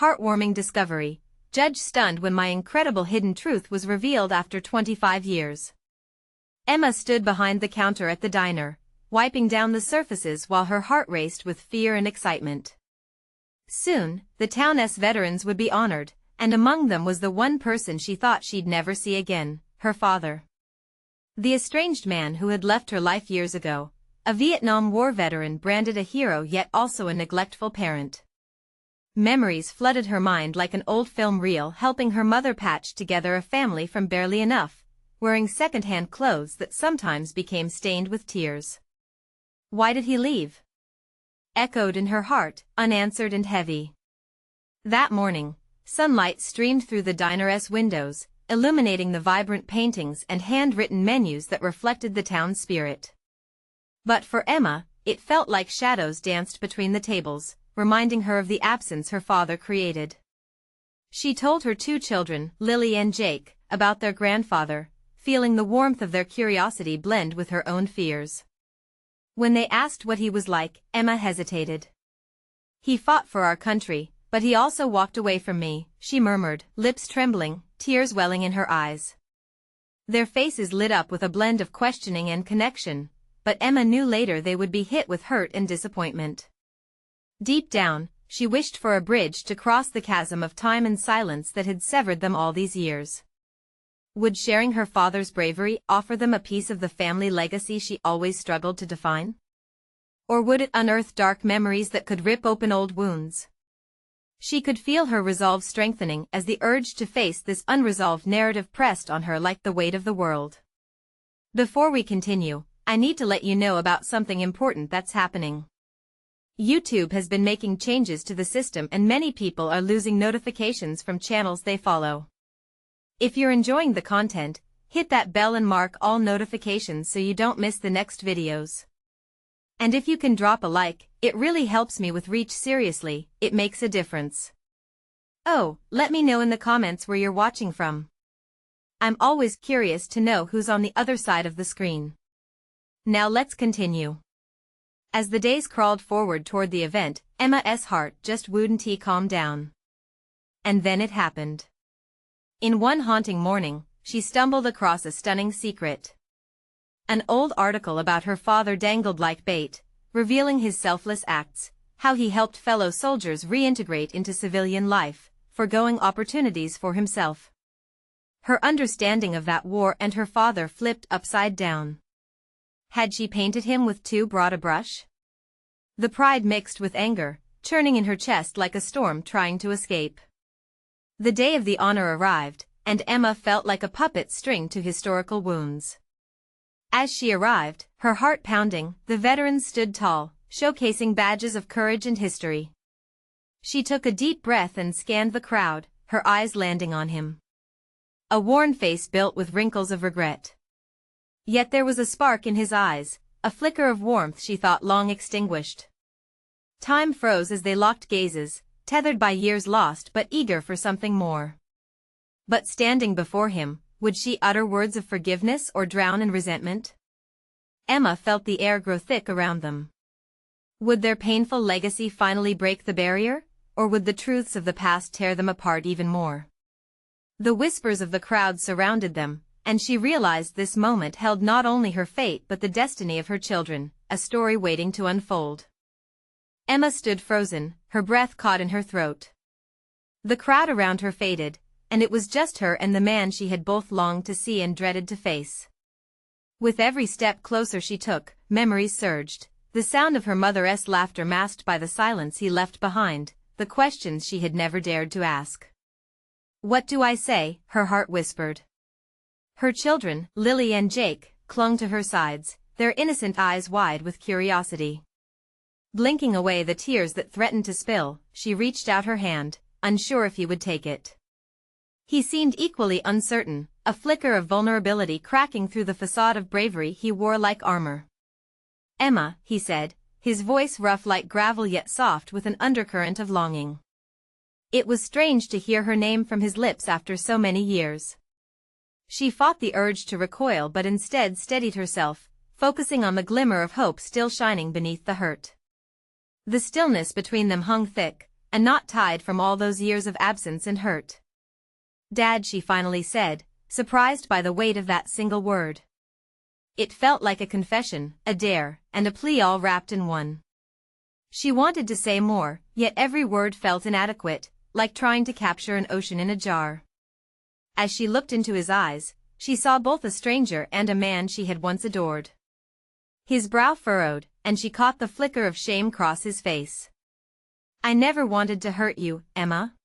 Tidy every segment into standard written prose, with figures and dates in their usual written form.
Heartwarming discovery. Judge stunned when my incredible hidden truth was revealed after 25 years. Emma stood behind the counter at the diner, wiping down the surfaces while her heart raced with fear and excitement. Soon, the town's veterans would be honored, and among them was the one person she thought she'd never see again, her father. The estranged man who had left her life years ago, a Vietnam War veteran branded a hero yet also a neglectful parent. Memories flooded her mind like an old film reel, helping her mother patch together a family from barely enough, wearing second-hand clothes that sometimes became stained with tears. Why did he leave? Echoed in her heart, unanswered and heavy. That morning, sunlight streamed through the diner's windows, illuminating the vibrant paintings and handwritten menus that reflected the town's spirit. But for Emma, it felt like shadows danced between the tables, reminding her of the absence her father created. She told her two children, Lily and Jake, about their grandfather, feeling the warmth of their curiosity blend with her own fears. When they asked what he was like, Emma hesitated. "He fought for our country, but he also walked away from me," she murmured, lips trembling, tears welling in her eyes. Their faces lit up with a blend of questioning and connection, but Emma knew later they would be hit with hurt and disappointment. Deep down, she wished for a bridge to cross the chasm of time and silence that had severed them all these years. Would sharing her father's bravery offer them a piece of the family legacy she always struggled to define? Or would it unearth dark memories that could rip open old wounds? She could feel her resolve strengthening as the urge to face this unresolved narrative pressed on her like the weight of the world. Before we continue, I need to let you know about something important that's happening. YouTube has been making changes to the system and many people are losing notifications from channels they follow. If you're enjoying the content, hit that bell and mark all notifications so you don't miss the next videos. And if you can drop a like, it really helps me with reach. Seriously, it makes a difference. Oh, let me know in the comments where you're watching from. I'm always curious to know who's on the other side of the screen. Now let's continue. As the days crawled forward toward the event, Emma's heart just wouldn't calm down. And then it happened. In one haunting morning, she stumbled across a stunning secret. An old article about her father dangled like bait, revealing his selfless acts, how he helped fellow soldiers reintegrate into civilian life, forgoing opportunities for himself. Her understanding of that war and her father flipped upside down. Had she painted him with too broad a brush? The pride mixed with anger, churning in her chest like a storm trying to escape. The day of the honor arrived, and Emma felt like a puppet stringed to historical wounds. As she arrived, her heart pounding, the veterans stood tall, showcasing badges of courage and history. She took a deep breath and scanned the crowd, her eyes landing on him. A worn face built with wrinkles of regret. Yet there was a spark in his eyes, a flicker of warmth she thought long extinguished. Time froze as they locked gazes, tethered by years lost but eager for something more. But standing before him, would she utter words of forgiveness or drown in resentment? Emma felt the air grow thick around them. Would their painful legacy finally break the barrier, or would the truths of the past tear them apart even more? The whispers of the crowd surrounded them, and she realized this moment held not only her fate but the destiny of her children, a story waiting to unfold. Emma stood frozen, her breath caught in her throat. The crowd around her faded, and it was just her and the man she had both longed to see and dreaded to face. With every step closer she took, memories surged, the sound of her mother's laughter masked by the silence he left behind, the questions she had never dared to ask. "What do I say?" her heart whispered. Her children, Lily and Jake, clung to her sides, their innocent eyes wide with curiosity. Blinking away the tears that threatened to spill, she reached out her hand, unsure if he would take it. He seemed equally uncertain, a flicker of vulnerability cracking through the facade of bravery he wore like armor. "Emma," he said, his voice rough like gravel yet soft with an undercurrent of longing. It was strange to hear her name from his lips after so many years. She fought the urge to recoil but instead steadied herself, focusing on the glimmer of hope still shining beneath the hurt. The stillness between them hung thick, a knot tied from all those years of absence and hurt. "Dad," she finally said, surprised by the weight of that single word. It felt like a confession, a dare, and a plea all wrapped in one. She wanted to say more, yet every word felt inadequate, like trying to capture an ocean in a jar. As she looked into his eyes, she saw both a stranger and a man she had once adored. His brow furrowed, and she caught the flicker of shame cross his face. "I never wanted to hurt you, Emma."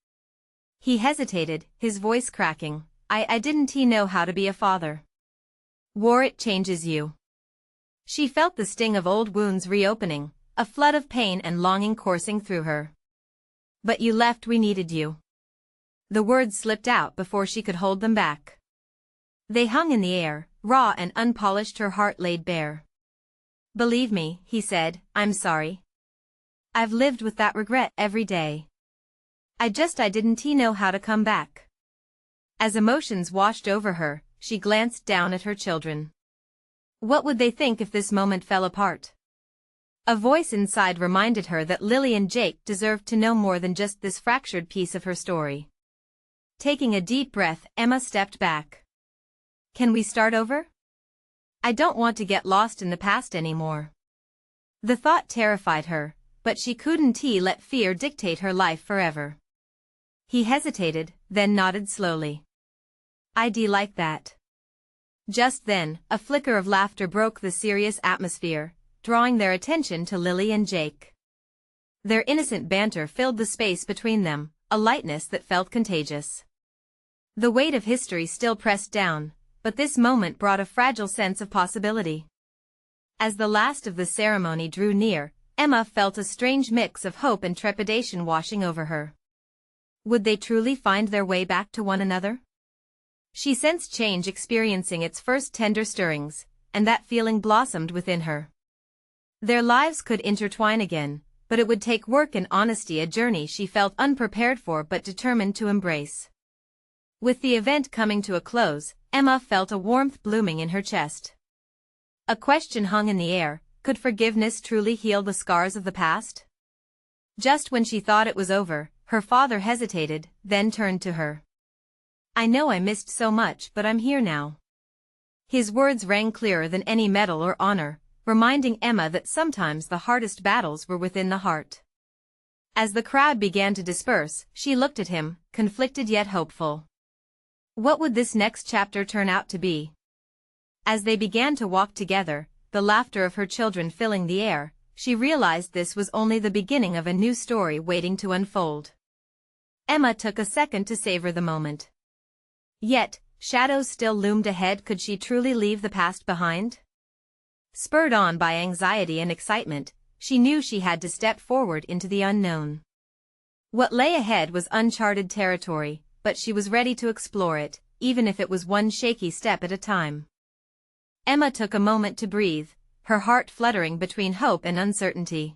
He hesitated, his voice cracking. I didn't know how to be a father." "War, it changes you." She felt the sting of old wounds reopening, a flood of pain and longing coursing through her. "But you left, we needed you." The words slipped out before she could hold them back. They hung in the air, raw and unpolished, her heart laid bare. "Believe me," he said, "I'm sorry. I've lived with that regret every day. I didn't know how to come back." As emotions washed over her, she glanced down at her children. What would they think if this moment fell apart? A voice inside reminded her that Lily and Jake deserved to know more than just this fractured piece of her story. Taking a deep breath, Emma stepped back. "Can we start over? I don't want to get lost in the past anymore." The thought terrified her, but she couldn't let fear dictate her life forever. He hesitated, then nodded slowly. "I'd like that." Just then, a flicker of laughter broke the serious atmosphere, drawing their attention to Lily and Jake. Their innocent banter filled the space between them, a lightness that felt contagious. The weight of history still pressed down, but this moment brought a fragile sense of possibility. As the last of the ceremony drew near, Emma felt a strange mix of hope and trepidation washing over her. Would they truly find their way back to one another? She sensed change experiencing its first tender stirrings, and that feeling blossomed within her. Their lives could intertwine again, but it would take work and honesty, a journey she felt unprepared for but determined to embrace. With the event coming to a close, Emma felt a warmth blooming in her chest. A question hung in the air: could forgiveness truly heal the scars of the past? Just when she thought it was over, her father hesitated, then turned to her. "I know I missed so much, but I'm here now." His words rang clearer than any medal or honor, reminding Emma that sometimes the hardest battles were within the heart. As the crowd began to disperse, she looked at him, conflicted yet hopeful. What would this next chapter turn out to be? As they began to walk together, the laughter of her children filling the air, she realized this was only the beginning of a new story waiting to unfold. Emma took a second to savor the moment. Yet, shadows still loomed ahead. Could she truly leave the past behind? Spurred on by anxiety and excitement, she knew she had to step forward into the unknown. What lay ahead was uncharted territory, but she was ready to explore it, even if it was one shaky step at a time. Emma took a moment to breathe, her heart fluttering between hope and uncertainty.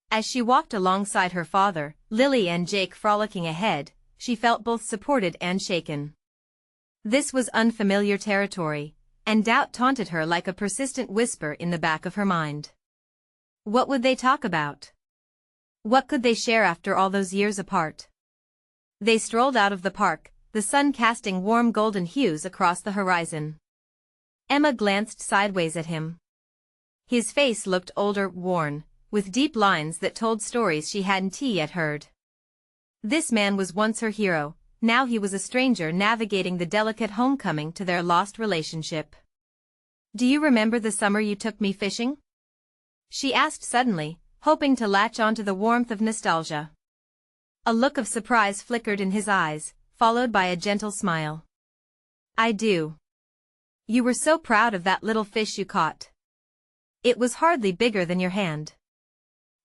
As she walked alongside her father, Lily and Jake frolicking ahead, she felt both supported and shaken. This was unfamiliar territory, and doubt taunted her like a persistent whisper in the back of her mind. What would they talk about? What could they share after all those years apart? They strolled out of the park, the sun casting warm golden hues across the horizon. Emma glanced sideways at him. His face looked older, worn, with deep lines that told stories she hadn't yet heard. This man was once her hero. Now he was a stranger navigating the delicate homecoming to their lost relationship. "Do you remember the summer you took me fishing?" she asked suddenly, hoping to latch onto the warmth of nostalgia. A look of surprise flickered in his eyes, followed by a gentle smile. "I do. You were so proud of that little fish you caught. It was hardly bigger than your hand."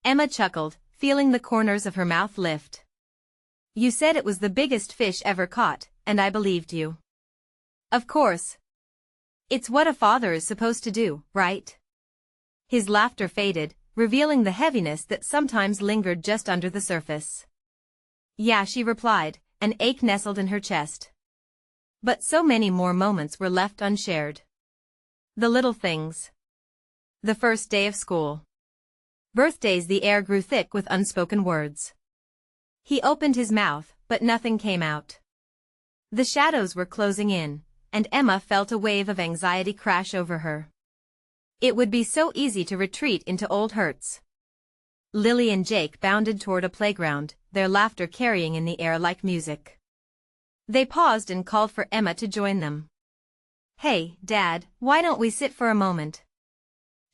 Emma chuckled, feeling the corners of her mouth lift. "You said it was the biggest fish ever caught, and I believed you." "Of course. It's what a father is supposed to do, right?" His laughter faded, revealing the heaviness that sometimes lingered just under the surface. "Yeah," she replied, an ache nestled in her chest. But so many more moments were left unshared. The little things. The first day of school. Birthdays. The air grew thick with unspoken words. He opened his mouth, but nothing came out. The shadows were closing in, and Emma felt a wave of anxiety crash over her. It would be so easy to retreat into old hurts. Lily and Jake bounded toward a playground, their laughter carrying in the air like music. They paused and called for Emma to join them. "Hey, Dad, why don't we sit for a moment?"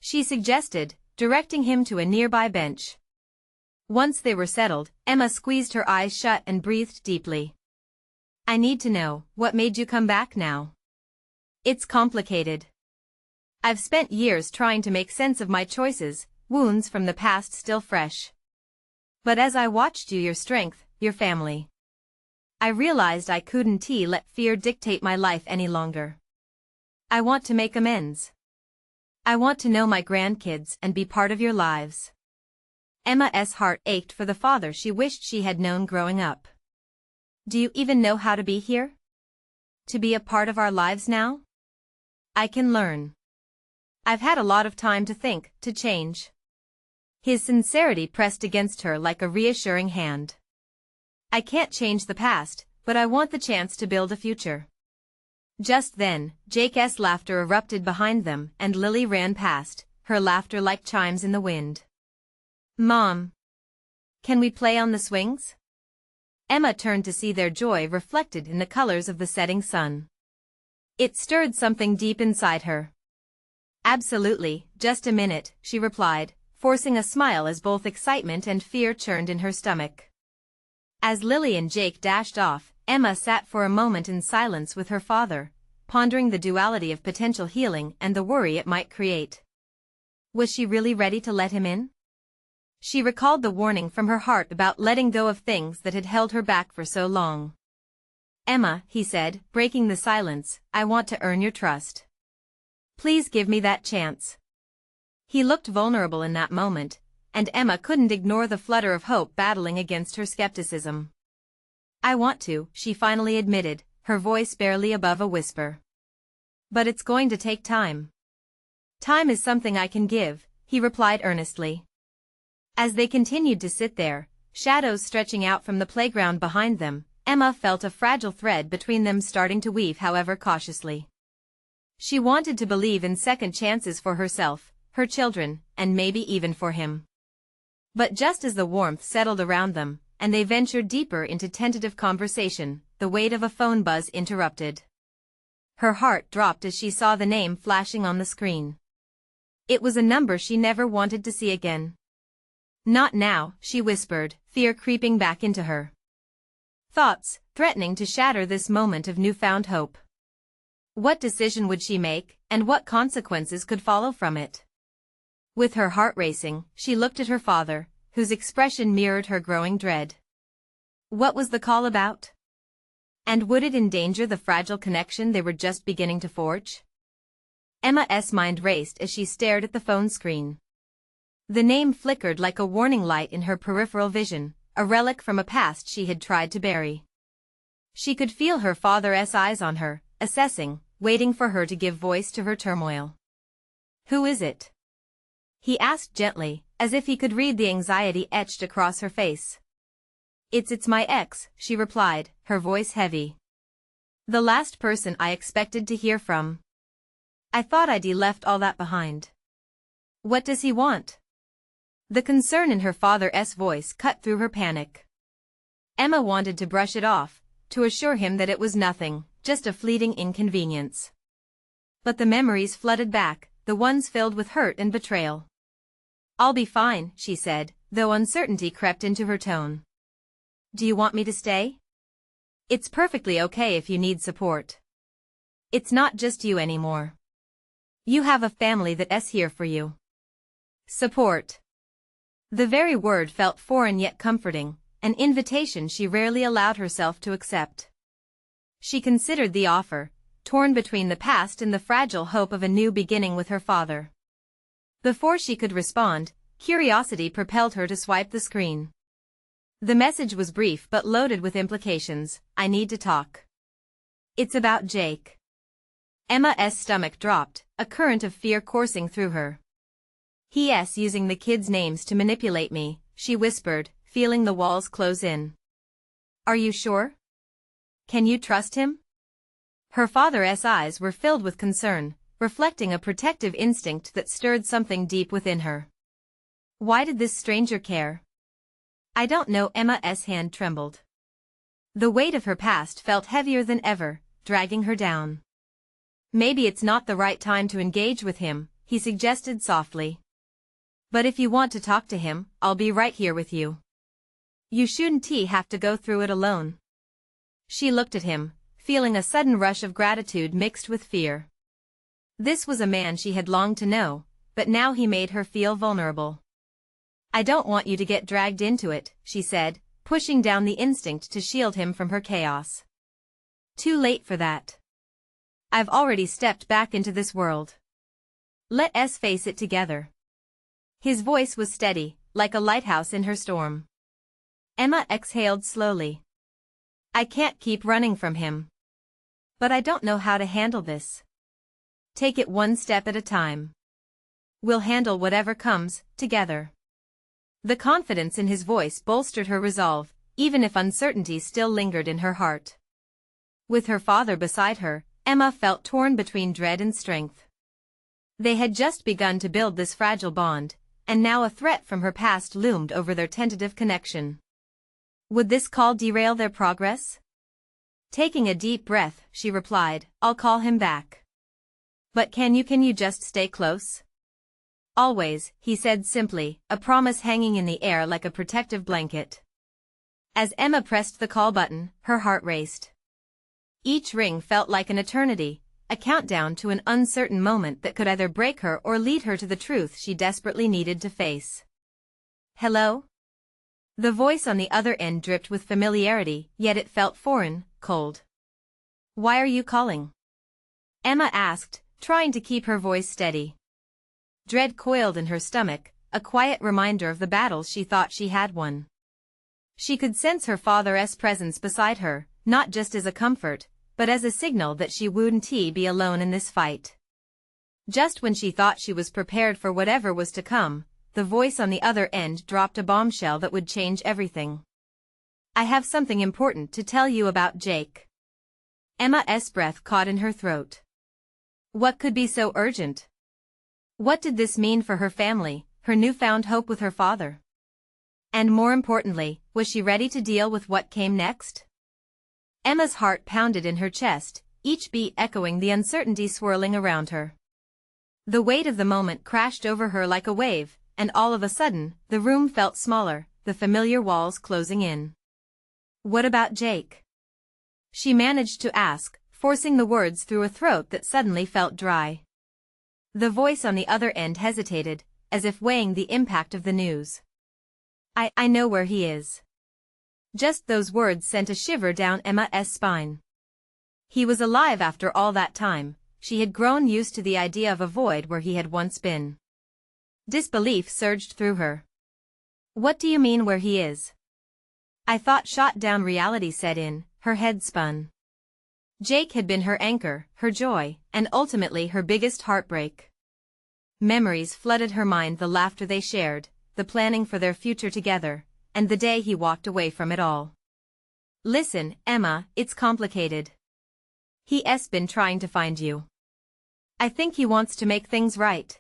she suggested, directing him to a nearby bench. Once they were settled, Emma squeezed her eyes shut and breathed deeply. "I need to know, what made you come back now?" "It's complicated. I've spent years trying to make sense of my choices, wounds from the past still fresh. But as I watched your strength, your family, I realized I couldn't let fear dictate my life any longer. I want to make amends. I want to know my grandkids and be part of your lives." Emma's heart ached for the father she wished she had known growing up. "Do you even know how to be here? To be a part of our lives now? I can learn. I've had a lot of time to think, to change." His sincerity pressed against her like a reassuring hand. "I can't change the past, but I want the chance to build a future." Just then, Jake's laughter erupted behind them and Lily ran past, her laughter like chimes in the wind. "Mom, can we play on the swings?" Emma turned to see their joy reflected in the colors of the setting sun. It stirred something deep inside her. "Absolutely, just a minute," she replied, forcing a smile as both excitement and fear churned in her stomach. As Lily and Jake dashed off, Emma sat for a moment in silence with her father, pondering the duality of potential healing and the worry it might create. Was she really ready to let him in? She recalled the warning from her heart about letting go of things that had held her back for so long. "Emma," he said, breaking the silence, "I want to earn your trust. Please give me that chance." He looked vulnerable in that moment, and Emma couldn't ignore the flutter of hope battling against her skepticism. "I want to," she finally admitted, her voice barely above a whisper. "But it's going to take time." "Time is something I can give," he replied earnestly. As they continued to sit there, shadows stretching out from the playground behind them, Emma felt a fragile thread between them starting to weave, however cautiously. She wanted to believe in second chances for herself, her children, and maybe even for him. But just as the warmth settled around them, and they ventured deeper into tentative conversation, the weight of a phone buzz interrupted. Her heart dropped as she saw the name flashing on the screen. It was a number she never wanted to see again. "Not now," she whispered, fear creeping back into her. Thoughts, threatening to shatter this moment of newfound hope. What decision would she make, and what consequences could follow from it? With her heart racing, she looked at her father, whose expression mirrored her growing dread. What was the call about? And would it endanger the fragile connection they were just beginning to forge? Emma's mind raced as she stared at the phone screen. The name flickered like a warning light in her peripheral vision, a relic from a past she had tried to bury. She could feel her father's eyes on her, assessing, waiting for her to give voice to her turmoil. "Who is it?" he asked gently, as if he could read the anxiety etched across her face. It's my ex," she replied, her voice heavy. "The last person I expected to hear from. I thought I'd left all that behind." "What does he want?" The concern in her father's voice cut through her panic. Emma wanted to brush it off, to assure him that it was nothing, just a fleeting inconvenience. But the memories flooded back, the ones filled with hurt and betrayal. "I'll be fine," she said, though uncertainty crept into her tone. "Do you want me to stay?" "It's perfectly okay if you need support. It's not just you anymore. You have a family that's here for you." Support. The very word felt foreign yet comforting, an invitation she rarely allowed herself to accept. She considered the offer, torn between the past and the fragile hope of a new beginning with her father. Before she could respond, curiosity propelled her to swipe the screen. The message was brief but loaded with implications. "I need to talk. It's about Jake." Emma's stomach dropped, a current of fear coursing through her. "He's using the kids' names to manipulate me," she whispered, feeling the walls close in. Are you sure? Can you trust him? Her father's eyes were filled with concern, reflecting a protective instinct that stirred something deep within her. Why did this stranger care? I don't know. Emma's hand trembled. The weight of her past felt heavier than ever, dragging her down. Maybe it's not the right time to engage with him, he suggested softly. But if you want to talk to him, I'll be right here with you. You shouldn't have to go through it alone. She looked at him, feeling a sudden rush of gratitude mixed with fear. This was a man she had longed to know, but now he made her feel vulnerable. I don't want you to get dragged into it, she said, pushing down the instinct to shield him from her chaos. Too late for that. I've already stepped back into this world. Let's face it together. His voice was steady, like a lighthouse in her storm. Emma exhaled slowly. I can't keep running from him. But I don't know how to handle this. Take it one step at a time. We'll handle whatever comes, together. The confidence in his voice bolstered her resolve, even if uncertainty still lingered in her heart. With her father beside her, Emma felt torn between dread and strength. They had just begun to build this fragile bond, and now a threat from her past loomed over their tentative connection. Would this call derail their progress? Taking a deep breath, she replied, I'll call him back. But can you just stay close? Always, he said simply, a promise hanging in the air like a protective blanket. As Emma pressed the call button, her heart raced. Each ring felt like an eternity, a countdown to an uncertain moment that could either break her or lead her to the truth she desperately needed to face. Hello? The voice on the other end dripped with familiarity, yet it felt foreign, cold. Why are you calling? Emma asked, trying to keep her voice steady. Dread coiled in her stomach, a quiet reminder of the battles she thought she had won. She could sense her father's presence beside her, not just as a comfort, but as a signal that she wouldn't be alone in this fight. Just when she thought she was prepared for whatever was to come, the voice on the other end dropped a bombshell that would change everything. I have something important to tell you about Jake. Emma's breath caught in her throat. What could be so urgent? What did this mean for her family, her newfound hope with her father? And more importantly, was she ready to deal with what came next? Emma's heart pounded in her chest, each beat echoing the uncertainty swirling around her. The weight of the moment crashed over her like a wave, and all of a sudden, the room felt smaller, the familiar walls closing in. What about Jake? She managed to ask, forcing the words through a throat that suddenly felt dry. The voice on the other end hesitated, as if weighing the impact of the news. I know where he is. Just those words sent a shiver down Emma's spine. He was alive after all that time. She had grown used to the idea of a void where he had once been. Disbelief surged through her. What do you mean where he is? I thought shot down reality set in, her head spun. Jake had been her anchor, her joy, and ultimately her biggest heartbreak. Memories flooded her mind, the laughter they shared, the planning for their future together, and the day he walked away from it all. Listen, Emma, it's complicated. He's been trying to find you. I think he wants to make things right.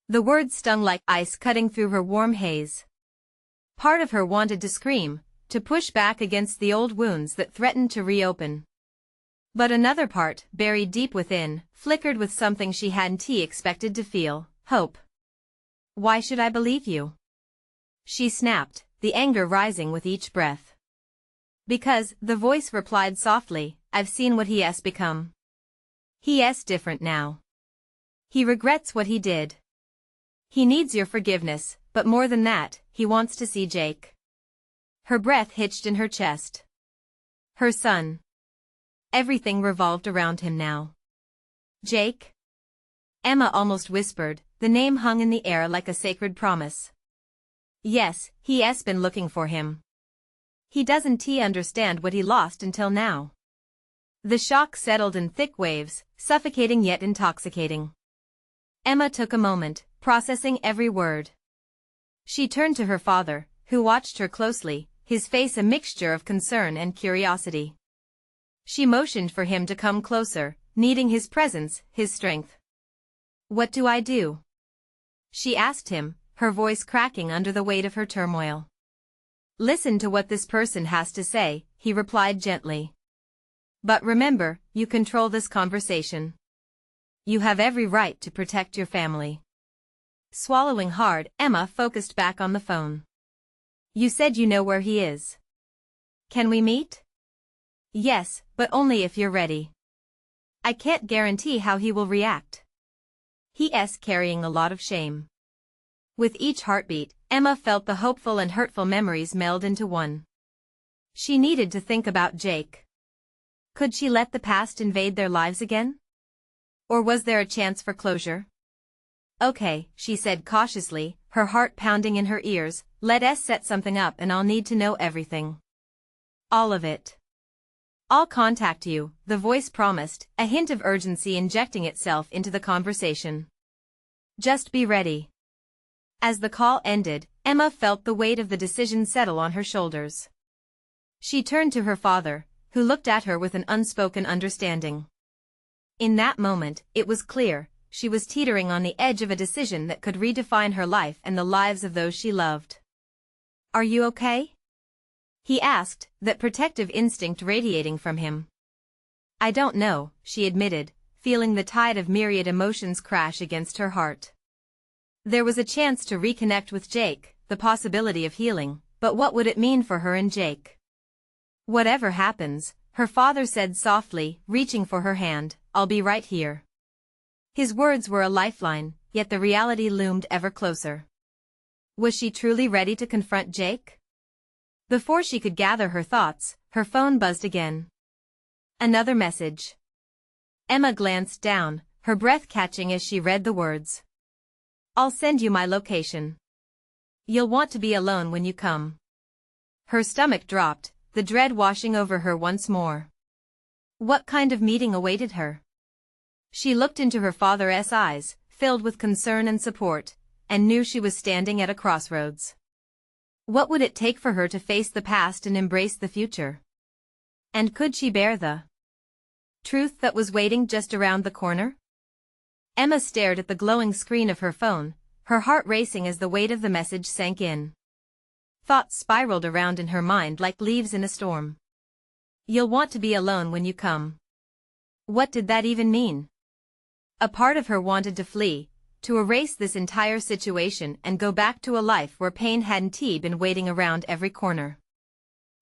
The words stung like ice cutting through her warm haze. Part of her wanted to scream, to push back against the old wounds that threatened to reopen. But another part, buried deep within, flickered with something she hadn't expected to feel, hope. Why should I believe you? She snapped, the anger rising with each breath. Because, the voice replied softly, I've seen what he's become. He's different now. He regrets what he did. He needs your forgiveness, but more than that, he wants to see Jake. Her breath hitched in her chest. Her son. Everything revolved around him now. Jake? Emma almost whispered, the name hung in the air like a sacred promise. Yes, he's been looking for him. He doesn't understand what he lost until now. The shock settled in thick waves, suffocating yet intoxicating. Emma took a moment, processing every word. She turned to her father, who watched her closely, his face a mixture of concern and curiosity. She motioned for him to come closer, needing his presence, his strength. "What do I do?" she asked him, her voice cracking under the weight of her turmoil. "Listen to what this person has to say," he replied gently. "But remember, you control this conversation. You have every right to protect your family." Swallowing hard, Emma focused back on the phone. "You said you know where he is. Can we meet?" "Yes, but only if you're ready. I can't guarantee how he will react. He's carrying a lot of shame." With each heartbeat, Emma felt the hopeful and hurtful memories meld into one. She needed to think about Jake. Could she let the past invade their lives again? Or was there a chance for closure? "Okay," she said cautiously, her heart pounding in her ears, "let's set something up and I'll need to know everything. All of it. I'll contact you," the voice promised, a hint of urgency injecting itself into the conversation. "Just be ready." As the call ended, Emma felt the weight of the decision settle on her shoulders. She turned to her father, who looked at her with an unspoken understanding. In that moment, it was clear, she was teetering on the edge of a decision that could redefine her life and the lives of those she loved. "Are you okay?" he asked, that protective instinct radiating from him. "I don't know," she admitted, feeling the tide of myriad emotions crash against her heart. There was a chance to reconnect with Jake, the possibility of healing, but what would it mean for her and Jake? "Whatever happens," her father said softly, reaching for her hand, "I'll be right here." His words were a lifeline, yet the reality loomed ever closer. Was she truly ready to confront Jake? Before she could gather her thoughts, her phone buzzed again. Another message. Emma glanced down, her breath catching as she read the words. "I'll send you my location. You'll want to be alone when you come." Her stomach dropped, the dread washing over her once more. What kind of meeting awaited her? She looked into her father's eyes, filled with concern and support, and knew she was standing at a crossroads. What would it take for her to face the past and embrace the future? And could she bear the truth that was waiting just around the corner? Emma stared at the glowing screen of her phone, her heart racing as the weight of the message sank in. Thoughts spiraled around in her mind like leaves in a storm. "You'll want to be alone when you come." What did that even mean? A part of her wanted to flee, to erase this entire situation and go back to a life where pain hadn't been waiting around every corner.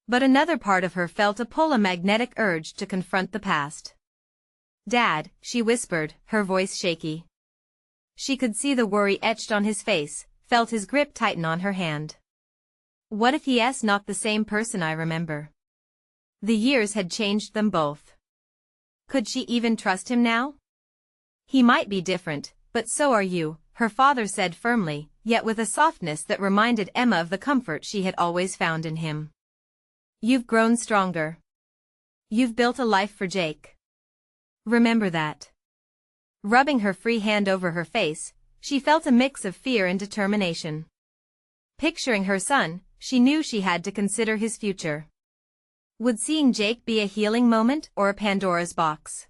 But another part of her felt a pull, a magnetic urge to confront the past. "Dad," she whispered, her voice shaky. She could see the worry etched on his face, felt his grip tighten on her hand. What if he's not the same person I remember? The years had changed them both. Could she even trust him now? "He might be different, but so are you," her father said firmly, yet with a softness that reminded Emma of the comfort she had always found in him. "You've grown stronger. You've built a life for Jake. Remember that." Rubbing her free hand over her face, she felt a mix of fear and determination. Picturing her son, she knew she had to consider his future. Would seeing Jake be a healing moment or a Pandora's box?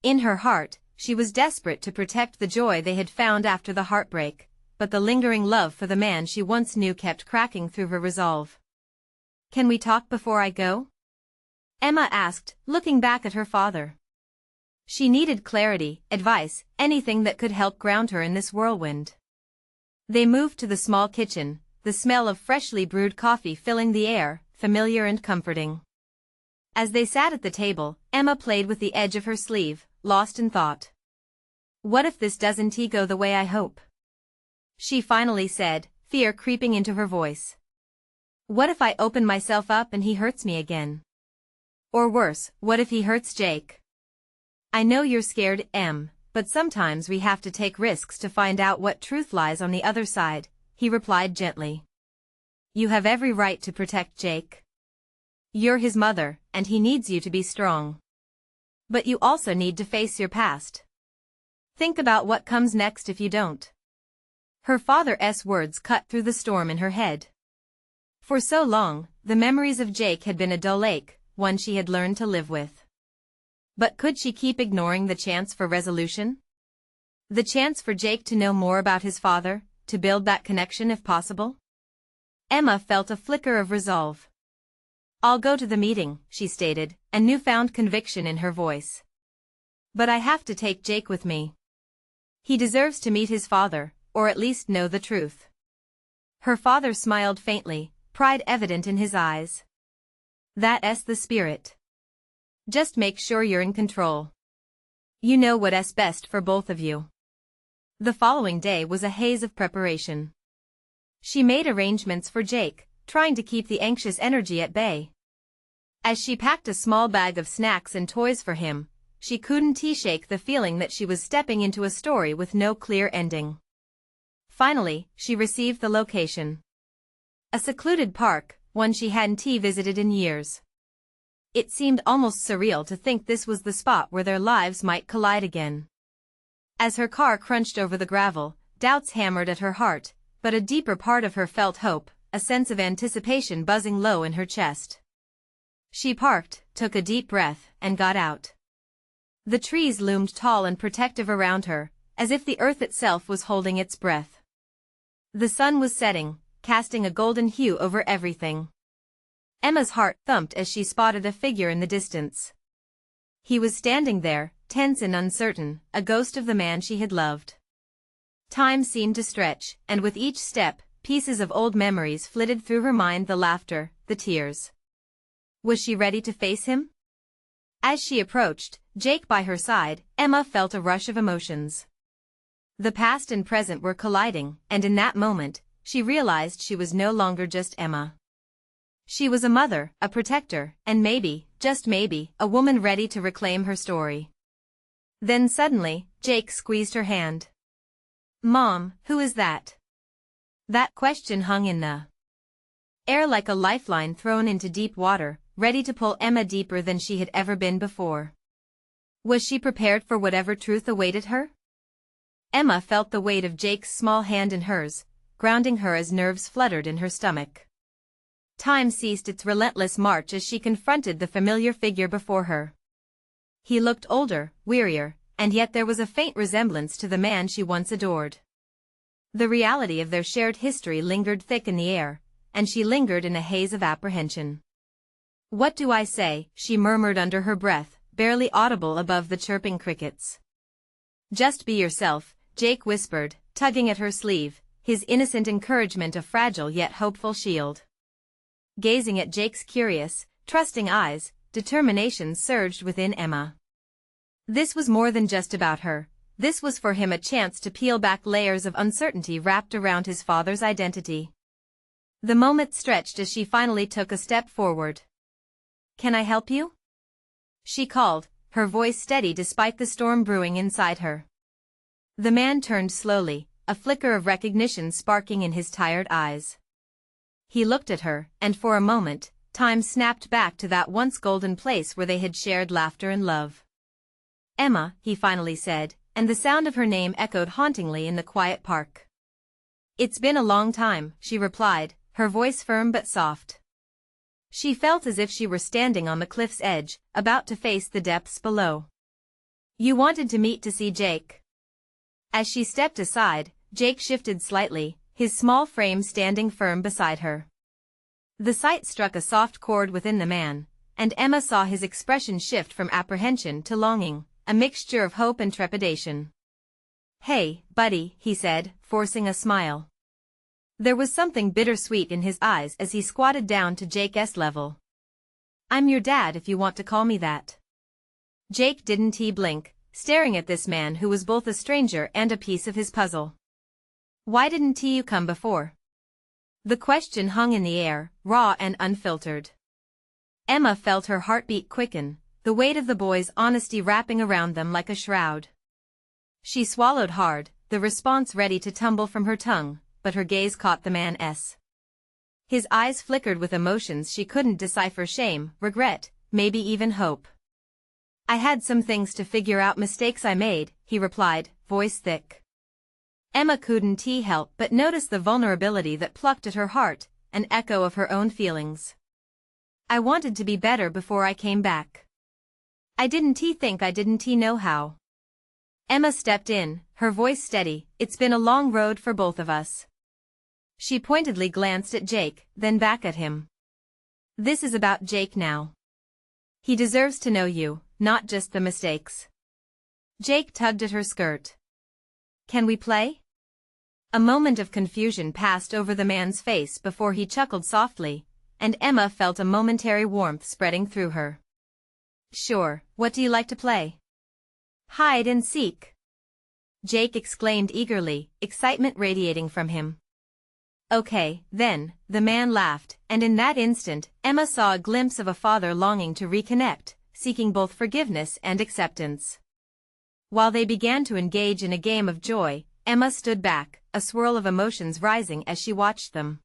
In her heart, she was desperate to protect the joy they had found after the heartbreak, but the lingering love for the man she once knew kept cracking through her resolve. "Can we talk before I go?" Emma asked, looking back at her father. She needed clarity, advice, anything that could help ground her in this whirlwind. They moved to the small kitchen, the smell of freshly brewed coffee filling the air, familiar and comforting. As they sat at the table, Emma played with the edge of her sleeve, lost in thought. "What if this doesn't go the way I hope?" she finally said, fear creeping into her voice. "What if I open myself up and he hurts me again? Or worse, what if he hurts Jake?" "I know you're scared, Em, but sometimes we have to take risks to find out what truth lies on the other side," he replied gently. "You have every right to protect Jake. You're his mother, and he needs you to be strong. But you also need to face your past. Think about what comes next if you don't." Her father's words cut through the storm in her head. For so long, The memories of Jake had been a dull ache, one she had learned to live with. But could she keep ignoring the chance for resolution? The chance for Jake to know more about his father, to build that connection if possible? Emma felt a flicker of resolve. "I'll go to the meeting," she stated, a newfound conviction in her voice. "But I have to take Jake with me. He deserves to meet his father, or at least know the truth." Her father smiled faintly, pride evident in his eyes. "That's the spirit. Just make sure you're in control. You know what's best for both of you." The following day was a haze of preparation. She made arrangements for Jake, trying to keep the anxious energy at bay. As she packed a small bag of snacks and toys for him, she couldn't shake the feeling that she was stepping into a story with no clear ending. Finally, she received the location. A secluded park, one she hadn't visited in years. It seemed almost surreal to think this was the spot where their lives might collide again. As her car crunched over the gravel, doubts hammered at her heart, but a deeper part of her felt hope, a sense of anticipation buzzing low in her chest. She parked, took a deep breath, and got out. The trees loomed tall and protective around her, as if the earth itself was holding its breath. The sun was setting, casting a golden hue over everything. Emma's heart thumped as she spotted a figure in the distance. He was standing there, tense and uncertain, a ghost of the man she had loved. Time seemed to stretch, and with each step, pieces of old memories flitted through her mind, the laughter, the tears. Was she ready to face him? As she approached, Jake by her side, Emma felt a rush of emotions. The past and present were colliding, and in that moment, she realized she was no longer just Emma. She was a mother, a protector, and maybe, just maybe, a woman ready to reclaim her story. Then suddenly, Jake squeezed her hand. "Mom, who is that?" That question hung in the air like a lifeline thrown into deep water, ready to pull Emma deeper than she had ever been before. Was she prepared for whatever truth awaited her? Emma felt the weight of Jake's small hand in hers, grounding her as nerves fluttered in her stomach. Time ceased its relentless march as she confronted the familiar figure before her. He looked older, wearier, and yet there was a faint resemblance to the man she once adored. The reality of their shared history lingered thick in the air, and she lingered in a haze of apprehension. "What do I say?" she murmured under her breath, barely audible above the chirping crickets. "Just be yourself," Jake whispered, tugging at her sleeve, his innocent encouragement a fragile yet hopeful shield. Gazing at Jake's curious, trusting eyes, determination surged within Emma. This was more than just about her. This was for him a chance to peel back layers of uncertainty wrapped around his father's identity. The moment stretched as she finally took a step forward. "Can I help you?" she called, her voice steady despite the storm brewing inside her. The man turned slowly, a flicker of recognition sparking in his tired eyes. He looked at her, and for a moment, time snapped back to that once golden place where they had shared laughter and love. "Emma," he finally said, and the sound of her name echoed hauntingly in the quiet park. "It's been a long time," she replied, her voice firm but soft. She felt as if she were standing on the cliff's edge, about to face the depths below. "You wanted to meet to see Jake?" As she stepped aside, Jake shifted slightly, his small frame standing firm beside her. The sight struck a soft chord within the man, and Emma saw his expression shift from apprehension to longing, a mixture of hope and trepidation. "Hey, buddy," he said, forcing a smile. There was something bittersweet in his eyes as he squatted down to Jake's level. "I'm your dad if you want to call me that." Jake didn't blink, staring at this man who was both a stranger and a piece of his puzzle. "Why didn't you come before?" The question hung in the air, raw and unfiltered. Emma felt her heartbeat quicken, the weight of the boy's honesty wrapping around them like a shroud. She swallowed hard, the response ready to tumble from her tongue, but her gaze caught the man's. His eyes flickered with emotions she couldn't decipher: shame, regret, maybe even hope. "I had some things to figure out, mistakes I made," he replied, voice thick. Emma couldn't help but notice the vulnerability that plucked at her heart, an echo of her own feelings. I wanted to be better before I came back. I didn't think I didn't know how. Emma stepped in, her voice steady. It's been a long road for both of us. She pointedly glanced at Jake, then back at him. This is about Jake now. He deserves to know you, not just the mistakes. Jake tugged at her skirt. Can we play? A moment of confusion passed over the man's face before he chuckled softly, and Emma felt a momentary warmth spreading through her. Sure, what do you like to play? Hide and seek. Jake exclaimed eagerly, excitement radiating from him. Okay, then, the man laughed, and in that instant, Emma saw a glimpse of a father longing to reconnect, seeking both forgiveness and acceptance. While they began to engage in a game of joy, Emma stood back, a swirl of emotions rising as she watched them.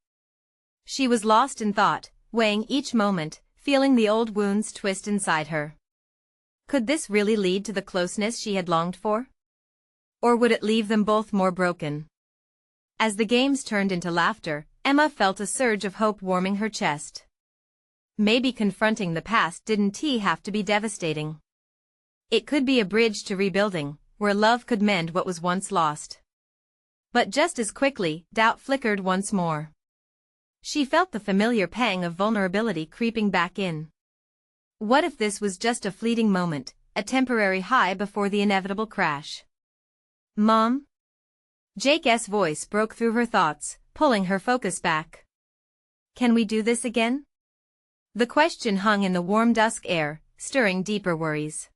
She was lost in thought, weighing each moment, feeling the old wounds twist inside her. Could this really lead to the closeness she had longed for? Or would it leave them both more broken? As the games turned into laughter, Emma felt a surge of hope warming her chest. Maybe confronting the past didn't have to be devastating. It could be a bridge to rebuilding, where love could mend what was once lost. But just as quickly, doubt flickered once more. She felt the familiar pang of vulnerability creeping back in. What if this was just a fleeting moment, a temporary high before the inevitable crash? Mom? Jake's voice broke through her thoughts, pulling her focus back. Can we do this again? The question hung in the warm dusk air, stirring deeper worries.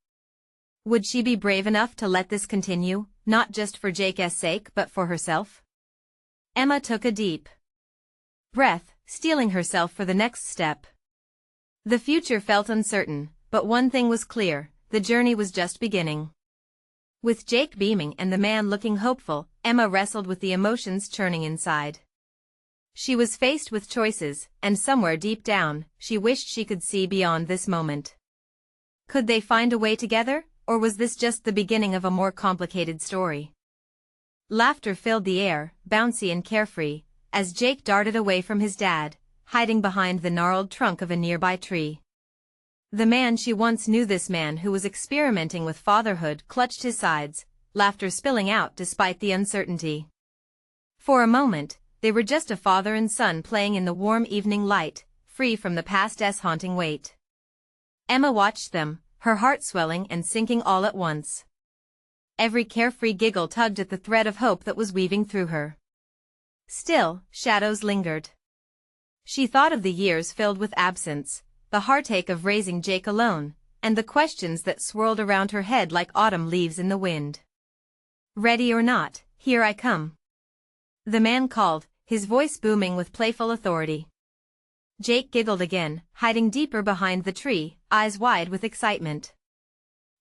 Would she be brave enough to let this continue, not just for Jake's sake but for herself? Emma took a deep breath, steeling herself for the next step. The future felt uncertain, but one thing was clear, the journey was just beginning. With Jake beaming and the man looking hopeful, Emma wrestled with the emotions churning inside. She was faced with choices, and somewhere deep down, she wished she could see beyond this moment. Could they find a way together, or was this just the beginning of a more complicated story? Laughter filled the air, bouncy and carefree, as Jake darted away from his dad, hiding behind the gnarled trunk of a nearby tree. The man she once knew, this man who was experimenting with fatherhood, clutched his sides, laughter spilling out despite the uncertainty. For a moment, they were just a father and son playing in the warm evening light, free from the past's haunting weight. Emma watched them, her heart swelling and sinking all at once. Every carefree giggle tugged at the thread of hope that was weaving through her. Still, shadows lingered. She thought of the years filled with absence, the heartache of raising Jake alone, and the questions that swirled around her head like autumn leaves in the wind. Ready or not, here I come. The man called, his voice booming with playful authority. Jake giggled again, hiding deeper behind the tree, eyes wide with excitement.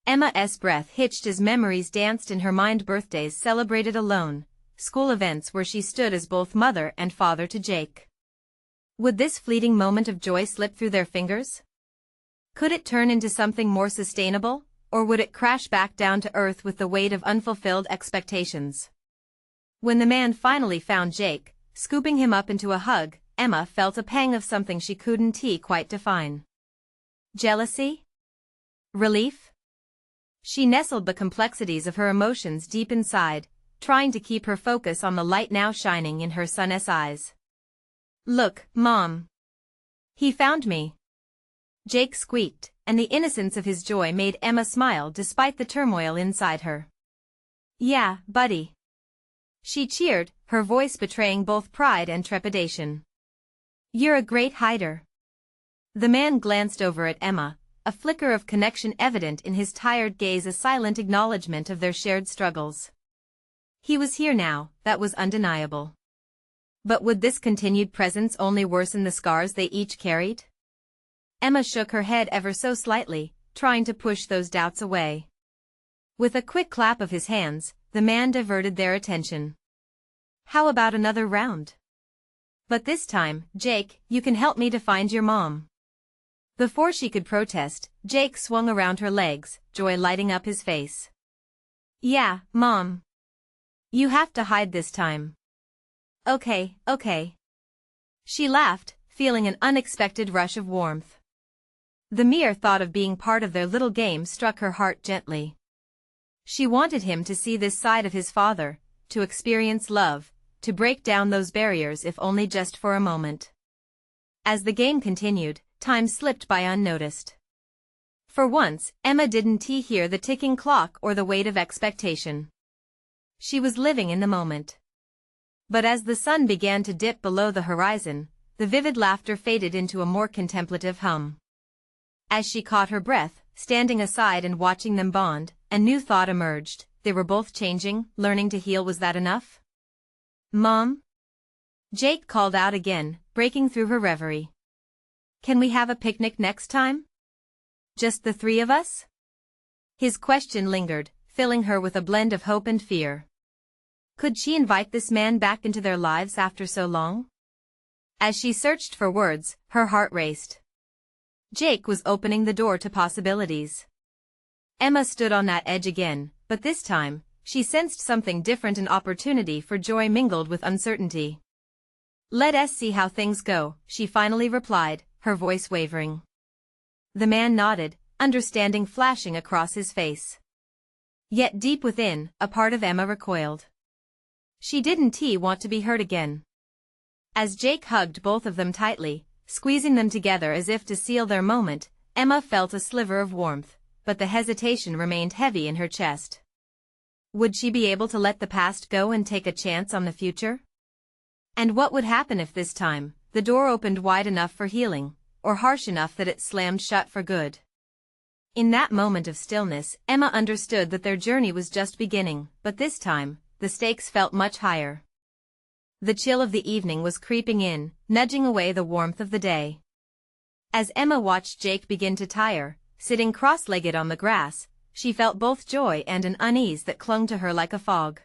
Emma's breath hitched as memories danced in her mind, birthdays celebrated alone, school events where she stood as both mother and father to Jake. Would this fleeting moment of joy slip through their fingers? Could it turn into something more sustainable, or would it crash back down to earth with the weight of unfulfilled expectations? When the man finally found Jake, scooping him up into a hug, Emma felt a pang of something she couldn't quite define. Jealousy? Relief? She nestled the complexities of her emotions deep inside, trying to keep her focus on the light now shining in her son's eyes. Look, Mom. He found me. Jake squeaked, and the innocence of his joy made Emma smile despite the turmoil inside her. Yeah, buddy. She cheered, her voice betraying both pride and trepidation. You're a great hider. The man glanced over at Emma, a flicker of connection evident in his tired gaze, a silent acknowledgement of their shared struggles. He was here now, that was undeniable. But would this continued presence only worsen the scars they each carried? Emma shook her head ever so slightly, trying to push those doubts away. With a quick clap of his hands, the man diverted their attention. How about another round? But this time, Jake, you can help me to find your mom. Before she could protest, Jake swung around her legs, joy lighting up his face. Yeah, Mom. You have to hide this time. Okay. She laughed, feeling an unexpected rush of warmth. The mere thought of being part of their little game struck her heart gently. She wanted him to see this side of his father, to experience love, to break down those barriers if only just for a moment. As the game continued, time slipped by unnoticed. For once, Emma didn't hear the ticking clock or the weight of expectation. She was living in the moment. But as the sun began to dip below the horizon, the vivid laughter faded into a more contemplative hum. As she caught her breath, standing aside and watching them bond, a new thought emerged. They were both changing, learning to heal. Was that enough? Mom? Jake called out again, breaking through her reverie. Can we have a picnic next time? Just the three of us? His question lingered, filling her with a blend of hope and fear. Could she invite this man back into their lives after so long? As she searched for words, her heart raced. Jake was opening the door to possibilities. Emma stood on that edge again, but this time, she sensed something different, an opportunity for joy mingled with uncertainty. Let us see how things go, she finally replied, her voice wavering. The man nodded, understanding flashing across his face. Yet deep within, a part of Emma recoiled. She didn't want to be hurt again. As Jake hugged both of them tightly, squeezing them together as if to seal their moment, Emma felt a sliver of warmth, but the hesitation remained heavy in her chest. Would she be able to let the past go and take a chance on the future? And what would happen if this time, the door opened wide enough for healing, or harsh enough that it slammed shut for good? In that moment of stillness, Emma understood that their journey was just beginning, but this time, the stakes felt much higher. The chill of the evening was creeping in, nudging away the warmth of the day. As Emma watched Jake begin to tire, sitting cross-legged on the grass, she felt both joy and an unease that clung to her like a fog.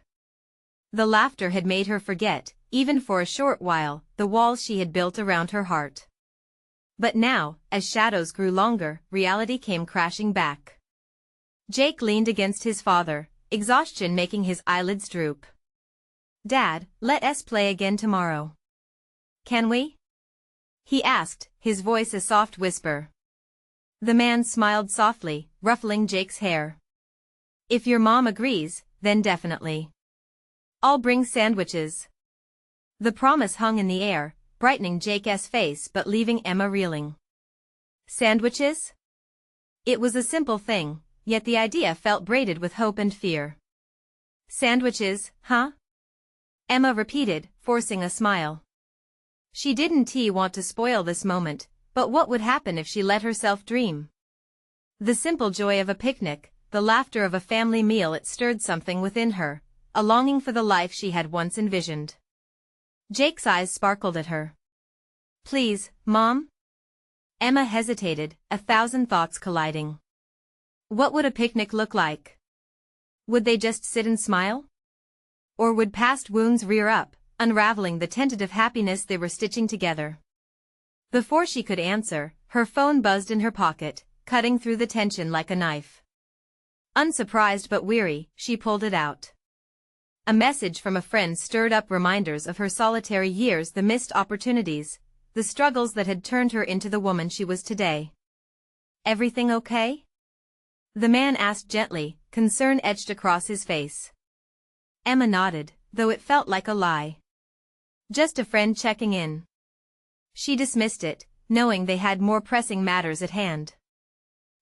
The laughter had made her forget, even for a short while, the walls she had built around her heart. But now, as shadows grew longer, reality came crashing back. Jake leaned against his father, exhaustion making his eyelids droop. Dad, let us play again tomorrow. Can we? He asked, his voice a soft whisper. The man smiled softly, ruffling Jake's hair. If your mom agrees, then definitely. I'll bring sandwiches. The promise hung in the air, brightening Jake's face but leaving Emma reeling. Sandwiches? It was a simple thing, yet the idea felt braided with hope and fear. Sandwiches, huh? Emma repeated, forcing a smile. She didn't want to spoil this moment, but what would happen if she let herself dream? The simple joy of a picnic, the laughter of a family meal, it stirred something within her, a longing for the life she had once envisioned. Jake's eyes sparkled at her. Please, Mom? Emma hesitated, 1,000 thoughts colliding. What would a picnic look like? Would they just sit and smile? Or would past wounds rear up, unraveling the tentative happiness they were stitching together? Before she could answer, her phone buzzed in her pocket, cutting through the tension like a knife. Unsurprised but weary, she pulled it out. A message from a friend stirred up reminders of her solitary years, the missed opportunities, the struggles that had turned her into the woman she was today. Everything okay? The man asked gently, concern etched across his face. Emma nodded, though it felt like a lie. Just a friend checking in. She dismissed it, knowing they had more pressing matters at hand.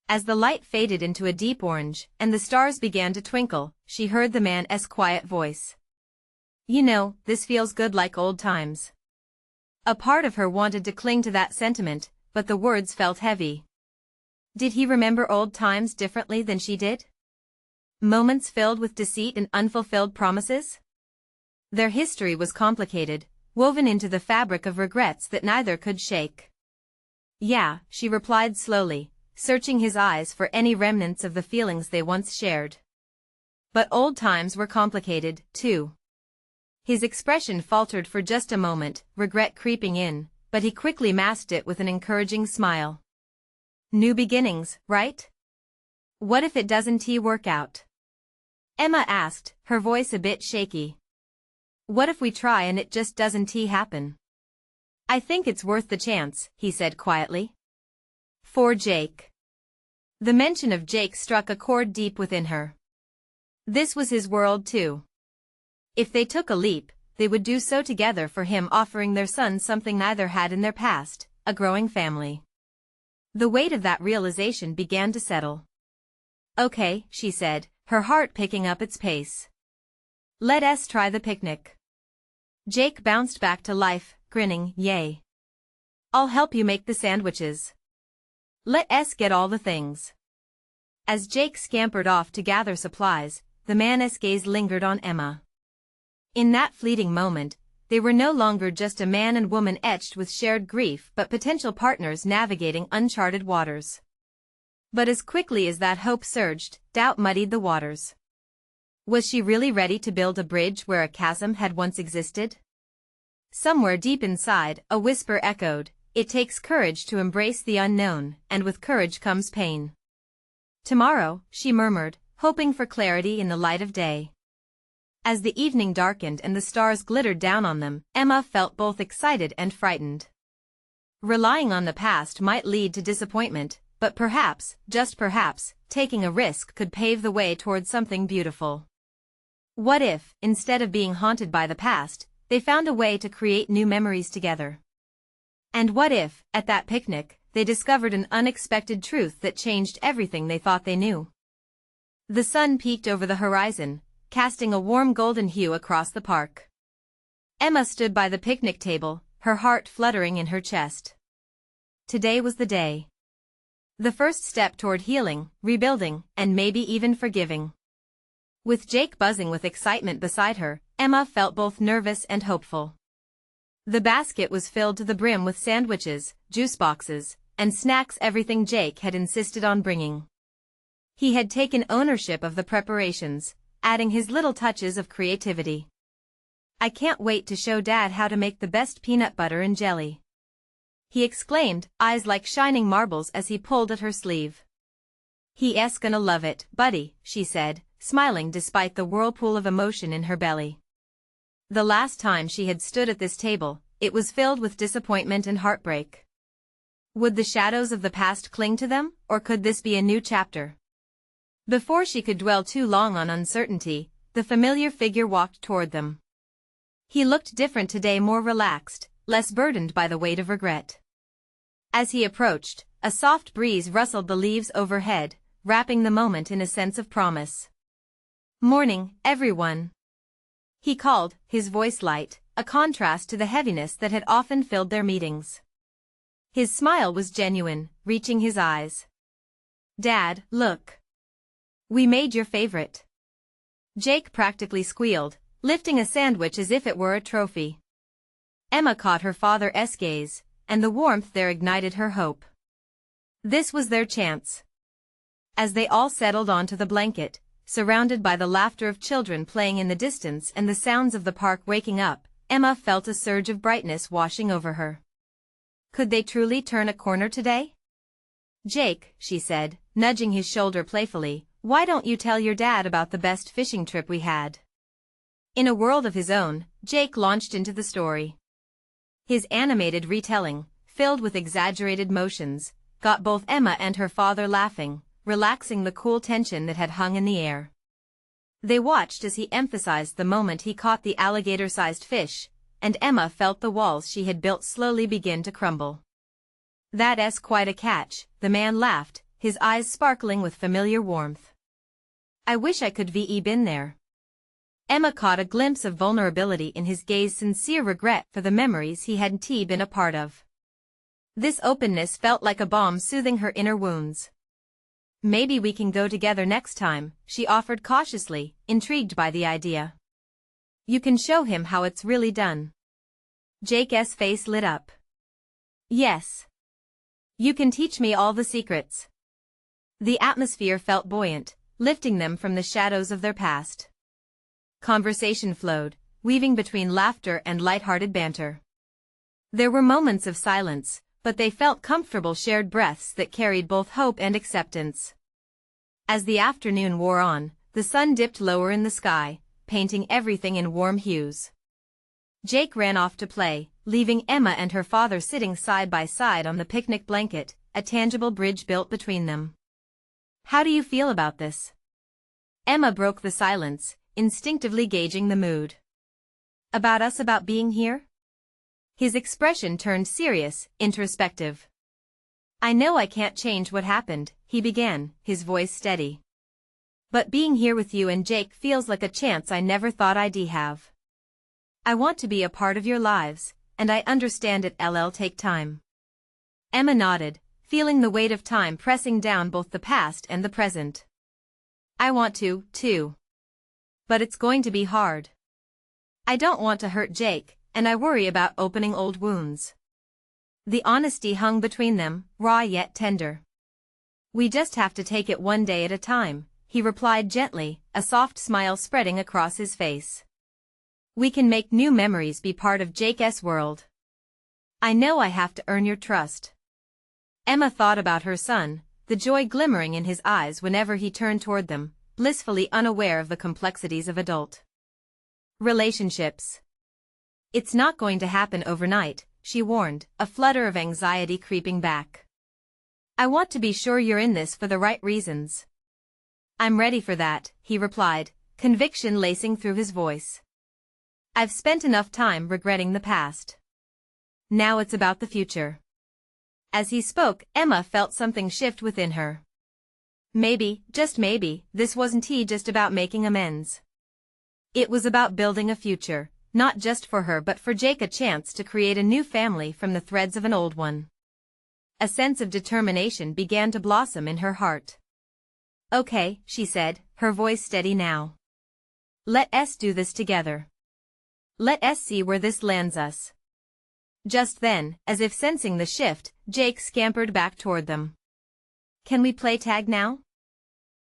As the light faded into a deep orange, and the stars began to twinkle, she heard the man's quiet voice. You know, this feels good, like old times. A part of her wanted to cling to that sentiment, but the words felt heavy. Did he remember old times differently than she did? Moments filled with deceit and unfulfilled promises? Their history was complicated, woven into the fabric of regrets that neither could shake. Yeah, she replied slowly, searching his eyes for any remnants of the feelings they once shared. But old times were complicated, too. His expression faltered for just a moment, regret creeping in, but he quickly masked it with an encouraging smile. New beginnings, right? What if it doesn't work out? Emma asked, her voice a bit shaky. What if we try and it just doesn't happen? I think it's worth the chance, he said quietly. For Jake. The mention of Jake struck a chord deep within her. This was his world too. If they took a leap, they would do so together for him, offering their son something neither had in their past, a growing family. The weight of that realization began to settle. Okay, she said, her heart picking up its pace. Let us try the picnic. Jake bounced back to life, grinning, yay. I'll help you make the sandwiches. Let us get all the things. As Jake scampered off to gather supplies, the man's gaze lingered on Emma. In that fleeting moment, they were no longer just a man and woman etched with shared grief but potential partners navigating uncharted waters. But as quickly as that hope surged, doubt muddied the waters. Was she really ready to build a bridge where a chasm had once existed? Somewhere deep inside, a whisper echoed, "It takes courage to embrace the unknown, and with courage comes pain." "Tomorrow," she murmured, hoping for clarity in the light of day. As the evening darkened and the stars glittered down on them, Emma felt both excited and frightened. Relying on the past might lead to disappointment, but perhaps, just perhaps, taking a risk could pave the way toward something beautiful. What if, instead of being haunted by the past, they found a way to create new memories together? And what if, at that picnic, they discovered an unexpected truth that changed everything they thought they knew? The sun peeked over the horizon, casting a warm golden hue across the park. Emma stood by the picnic table, her heart fluttering in her chest. Today was the day. The first step toward healing, rebuilding, and maybe even forgiving. With Jake buzzing with excitement beside her, Emma felt both nervous and hopeful. The basket was filled to the brim with sandwiches, juice boxes, and snacks, everything Jake had insisted on bringing. He had taken ownership of the preparations, adding his little touches of creativity. "I can't wait to show Dad how to make the best peanut butter and jelly," he exclaimed, eyes like shining marbles as he pulled at her sleeve. "He's gonna love it, buddy," she said, smiling despite the whirlpool of emotion in her belly. The last time she had stood at this table, it was filled with disappointment and heartbreak. Would the shadows of the past cling to them, or could this be a new chapter? Before she could dwell too long on uncertainty, the familiar figure walked toward them. He looked different today, more relaxed, less burdened by the weight of regret. As he approached, a soft breeze rustled the leaves overhead, wrapping the moment in a sense of promise. "Morning, everyone," he called, his voice light, a contrast to the heaviness that had often filled their meetings. His smile was genuine, reaching his eyes. "Dad, look. We made your favorite." Jake practically squealed, lifting a sandwich as if it were a trophy. Emma caught her father's gaze, and the warmth there ignited her hope. This was their chance. As they all settled onto the blanket, surrounded by the laughter of children playing in the distance and the sounds of the park waking up, Emma felt a surge of brightness washing over her. Could they truly turn a corner today? "Jake," she said, nudging his shoulder playfully, "why don't you tell your dad about the best fishing trip we had?" In a world of his own, Jake launched into the story. His animated retelling, filled with exaggerated motions, got both Emma and her father laughing, relaxing the cool tension that had hung in the air. They watched as he emphasized the moment he caught the alligator-sized fish, and Emma felt the walls she had built slowly begin to crumble. "That's quite a catch," the man laughed, his eyes sparkling with familiar warmth. "I wish I could have been there." Emma caught a glimpse of vulnerability in his gaze, sincere regret for the memories he hadn't been a part of. This openness felt like a balm soothing her inner wounds. "Maybe we can go together next time," she offered cautiously, intrigued by the idea. "You can show him how it's really done." Jake's face lit up. "Yes. You can teach me all the secrets." The atmosphere felt buoyant, lifting them from the shadows of their past. Conversation flowed, weaving between laughter and light-hearted banter. There were moments of silence, but they felt comfortable shared breaths that carried both hope and acceptance. As the afternoon wore on, the sun dipped lower in the sky, painting everything in warm hues. Jake ran off to play, leaving Emma and her father sitting side by side on the picnic blanket, a tangible bridge built between them. How do you feel about this? Emma broke the silence, instinctively gauging the mood. About us, about being here? His expression turned serious, introspective. I know I can't change what happened, he began, his voice steady. But being here with you and Jake feels like a chance I never thought I'd have. I want to be a part of your lives, and I understand it'll take time. Emma nodded, feeling the weight of time pressing down both the past and the present. I want to, too. But it's going to be hard. I don't want to hurt Jake, and I worry about opening old wounds. The honesty hung between them, raw yet tender. We just have to take it one day at a time, he replied gently, a soft smile spreading across his face. We can make new memories be part of Jake's world. I know I have to earn your trust. Emma thought about her son, the joy glimmering in his eyes whenever he turned toward them, blissfully unaware of the complexities of adult relationships. It's not going to happen overnight, she warned, a flutter of anxiety creeping back. I want to be sure you're in this for the right reasons. I'm ready for that, he replied, conviction lacing through his voice. I've spent enough time regretting the past. Now it's about the future. As he spoke, Emma felt something shift within her. Maybe, just maybe, this wasn't just about making amends. It was about building a future, not just for her but for Jake, a chance to create a new family from the threads of an old one. A sense of determination began to blossom in her heart. Okay, she said, her voice steady now. Let us do this together. Let us see where this lands us. Just then, as if sensing the shift, Jake scampered back toward them. Can we play tag now?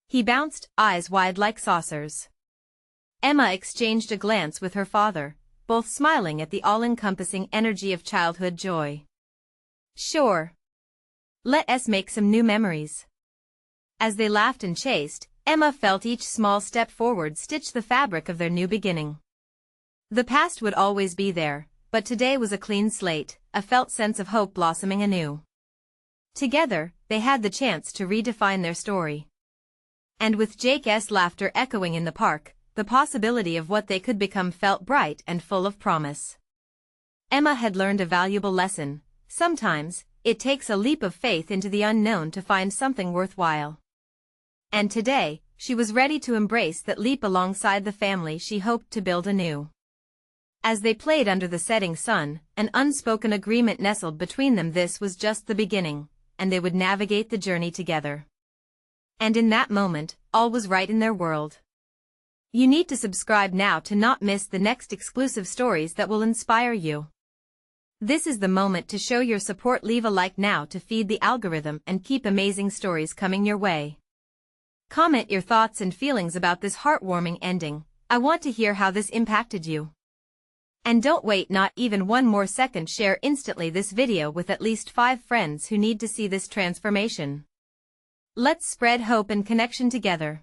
He bounced, eyes wide like saucers. Emma exchanged a glance with her father, both smiling at the all-encompassing energy of childhood joy. Sure. Let us make some new memories. As they laughed and chased, Emma felt each small step forward stitch the fabric of their new beginning. The past would always be there, but today was a clean slate, a felt sense of hope blossoming anew. Together, they had the chance to redefine their story. And with Jake's laughter echoing in the park, the possibility of what they could become felt bright and full of promise. Emma had learned a valuable lesson. Sometimes, it takes a leap of faith into the unknown to find something worthwhile. And today, she was ready to embrace that leap alongside the family she hoped to build anew. As they played under the setting sun, an unspoken agreement nestled between them. This was just the beginning, and they would navigate the journey together. And in that moment, all was right in their world. You need to subscribe now to not miss the next exclusive stories that will inspire you. This is the moment to show your support. Leave a like now to feed the algorithm and keep amazing stories coming your way. Comment your thoughts and feelings about this heartwarming ending. I want to hear how this impacted you. And don't wait not even one more second. Share instantly this video with at least 5 friends who need to see this transformation. Let's spread hope and connection together.